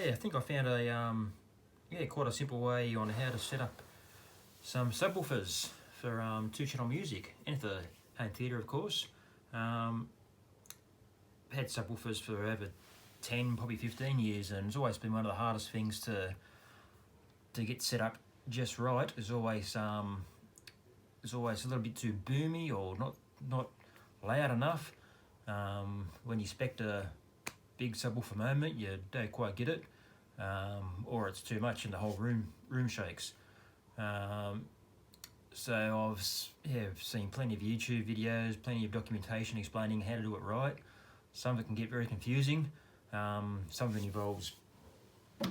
Yeah, I think I found a quite a simple way on how to set up some subwoofers for two-channel music and for home theatre, of course. Had subwoofers for over 10, probably 15 years, and it's always been one of the hardest things to get set up just right. It's always a little bit too boomy or not loud enough. When you expect a big subwoofer moment, you don't quite get it, or it's too much and the whole room shakes. So I've seen plenty of YouTube videos, plenty of documentation explaining how to do it right. Some of it can get very confusing. Some of it involves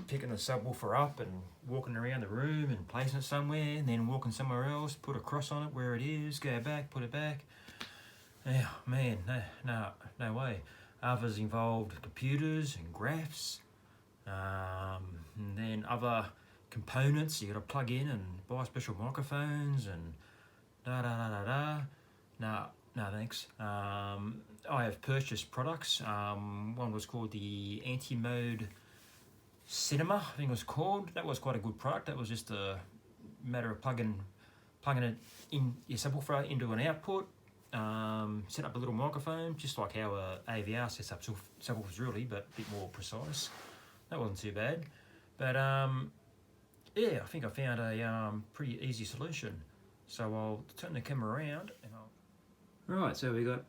picking the subwoofer up and walking around the room and placing it somewhere, and then walking somewhere else, put a cross on it where it is, go back, put it back. Oh man, no way. Others involved computers and graphs, and then other components you got to plug in and buy special microphones and No, thanks. I have purchased products. One was called the Anti-Mode Cinema, I think it was called. That was quite a good product. That was just a matter of plugging it in your subwoofer into an output. Set up a little microphone, just like how a AVR sets up subwoofers really, but a bit more precise. That wasn't too bad. But yeah, I think I found a pretty easy solution. So I'll turn the camera around and Right, so we got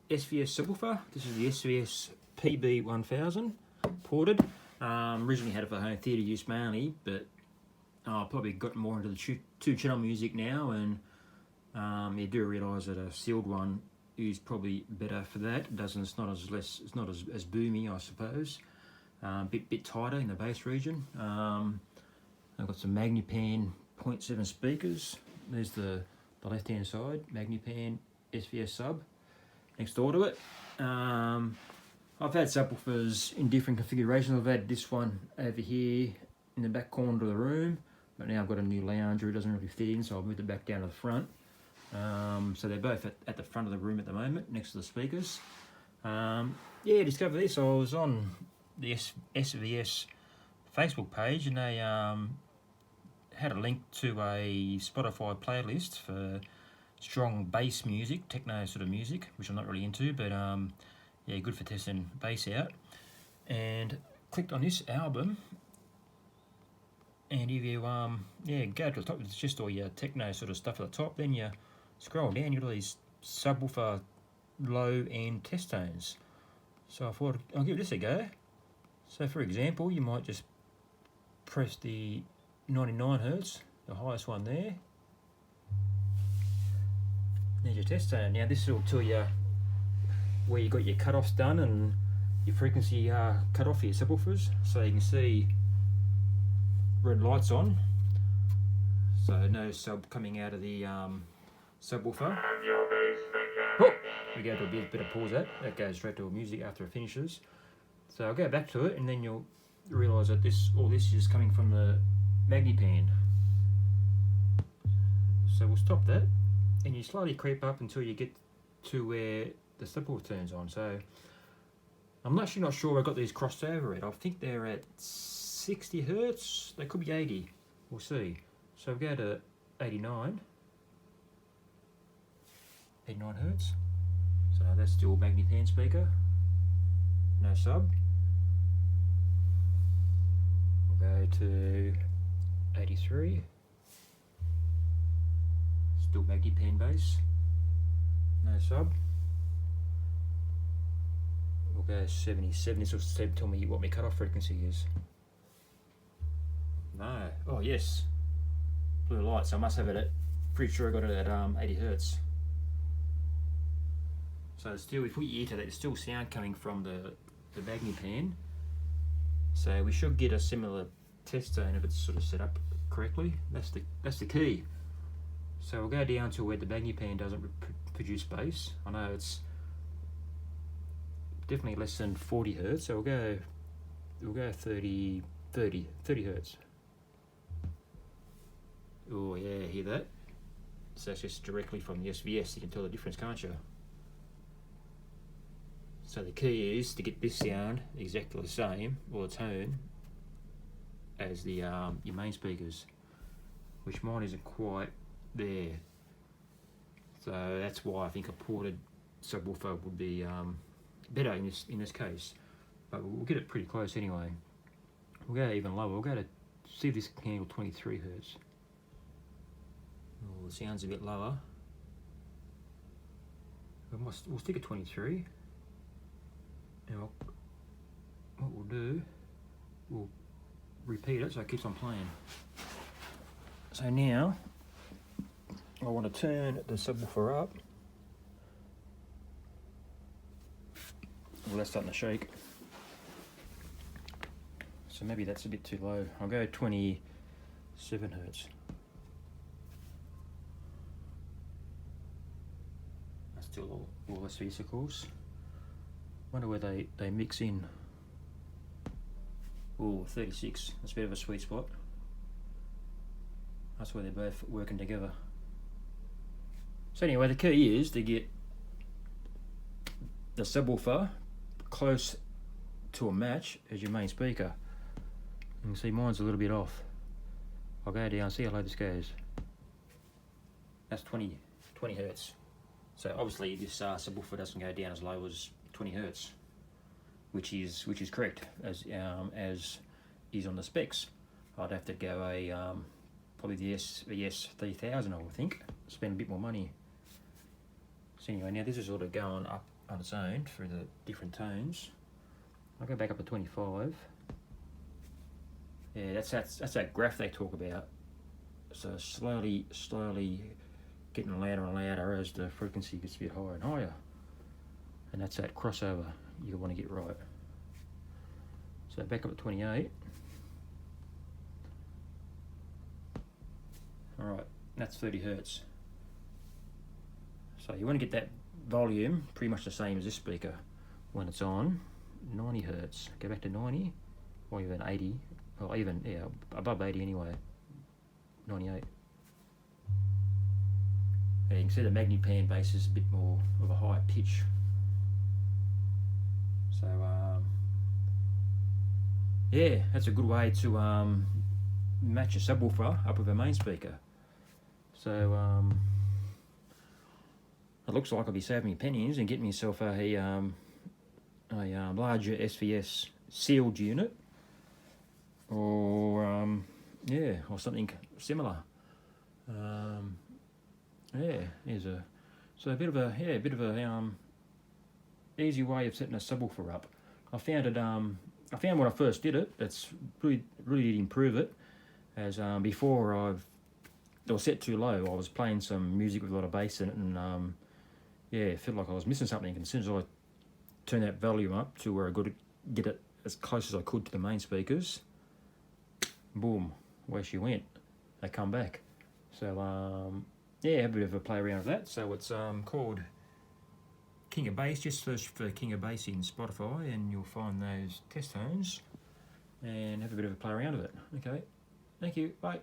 SVS subwoofer. This is the SVS PB1000 ported. Originally had it for home theatre use mainly, but I've probably got more into the two-channel music now, and you do realise that a sealed one is probably better for that. It's not as boomy, I suppose. Bit tighter in the bass region. I've got some Magnipan 0.7 speakers. There's the left-hand side, Magnipan SVS sub next door to it. I've had subwoofers in different configurations. I've had this one over here in the back corner of the room, but now I've got a new lounger. It doesn't really fit in, so I've moved it back down to the front. So they're both at the front of the room at the moment, next to the speakers. Yeah, discovered this. I was on the SVS Facebook page, and they had a link to a Spotify playlist for strong bass music, techno sort of music, which I'm not really into, but yeah, good for testing bass out. And clicked on this album, and if you go to the top, it's just all your techno sort of stuff at the top. Then you scroll down, you got all these subwoofer low end test tones. So I thought I'll give this a go. So for example, you might just press the 99 Hertz, the highest one there. There's your test tone. Now this will tell you where you got your cut-offs done and your frequency cut-off for your subwoofers. So you can see red lights on. So no sub coming out of the subwoofer. Oh, we go to a bit of pause that goes straight to music after it finishes. So I'll go back to it, and then you'll realise that all this is coming from the Magnipan. So we'll stop that, and you slowly creep up until you get to where the subwoofer turns on. So I'm actually not sure I got these crossed over yet. I think they're at 60 Hertz. They could be 80. We'll see. So we'll go to 89 Hertz. So that's still Magnipan speaker. No sub. We'll go to 83. Still Magnipan bass. No sub. We'll go 77. This will tell me what my cutoff frequency is. No. Oh yes. Blue lights. I must have it at. Pretty sure I got it at 80 Hertz. So still, if we ear to that, there's still sound coming from the Magnipan. So we should get a similar test tone if it's sort of set up correctly. That's the key. So we'll go down to where the Magnipan doesn't produce bass. I know it's definitely less than 40 Hertz. So we'll go 30 Hertz. Oh yeah, hear that? So that's just directly from the SVS. You can tell the difference, can't you? So the key is to get this sound exactly the same, or the tone, as the your main speakers, which mine isn't quite there. So that's why I think a ported subwoofer would be better in this case. But we'll get it pretty close anyway. We'll go even lower. We'll go to see if this can handle 23 hertz. Oh, the sound's a bit lower. We'll stick at 23. And what we'll do, we'll repeat it so it keeps on playing. So now I want to turn the subwoofer up. Well, that's starting to shake. So maybe that's a bit too low. I'll go 27 hertz. That's still all less vesicles. Wonder where they mix in. Oh, 36. That's a bit of a sweet spot. That's where they're both working together. So anyway, the key is to get the subwoofer close to a match as your main speaker. You can see mine's a little bit off. I'll go down, see how low this goes. That's 20 hertz. So obviously this subwoofer doesn't go down as low as 20 hertz, which is correct as is on the specs. I'd have to go probably the S3000, I would think. Spend a bit more money. So anyway, now this is sort of going up on its own through the different tones. I'll go back up to 25. Yeah, that's that graph they talk about. So slowly getting louder and louder as the frequency gets a bit higher and higher. And that's that crossover you want to get right. So back up at 28. Alright, that's 30 hertz. So you want to get that volume pretty much the same as this speaker when it's on 90 hertz. Go back to 90, or even 80, or even, yeah, above 80 anyway, 98. And you can see the Magnipan bass is a bit more of a higher pitch. So, yeah, that's a good way to match a subwoofer up with a main speaker. So, it looks like I'll be saving me pennies and getting myself a larger SVS sealed unit, or yeah, or something similar. Yeah, here's a bit of a easy way of setting a subwoofer up. I found when I first did it, it's really did improve it. As before, it was set too low. I was playing some music with a lot of bass in it, and yeah, it felt like I was missing something. And as soon as I turned that volume up to where I could get it as close as I could to the main speakers, boom, away she went. They come back. So yeah, have a bit of a play around with that. So it's called King of Bass. Just search for King of Bass in Spotify and you'll find those test tones, and have a bit of a play around with it. Okay, thank you, bye.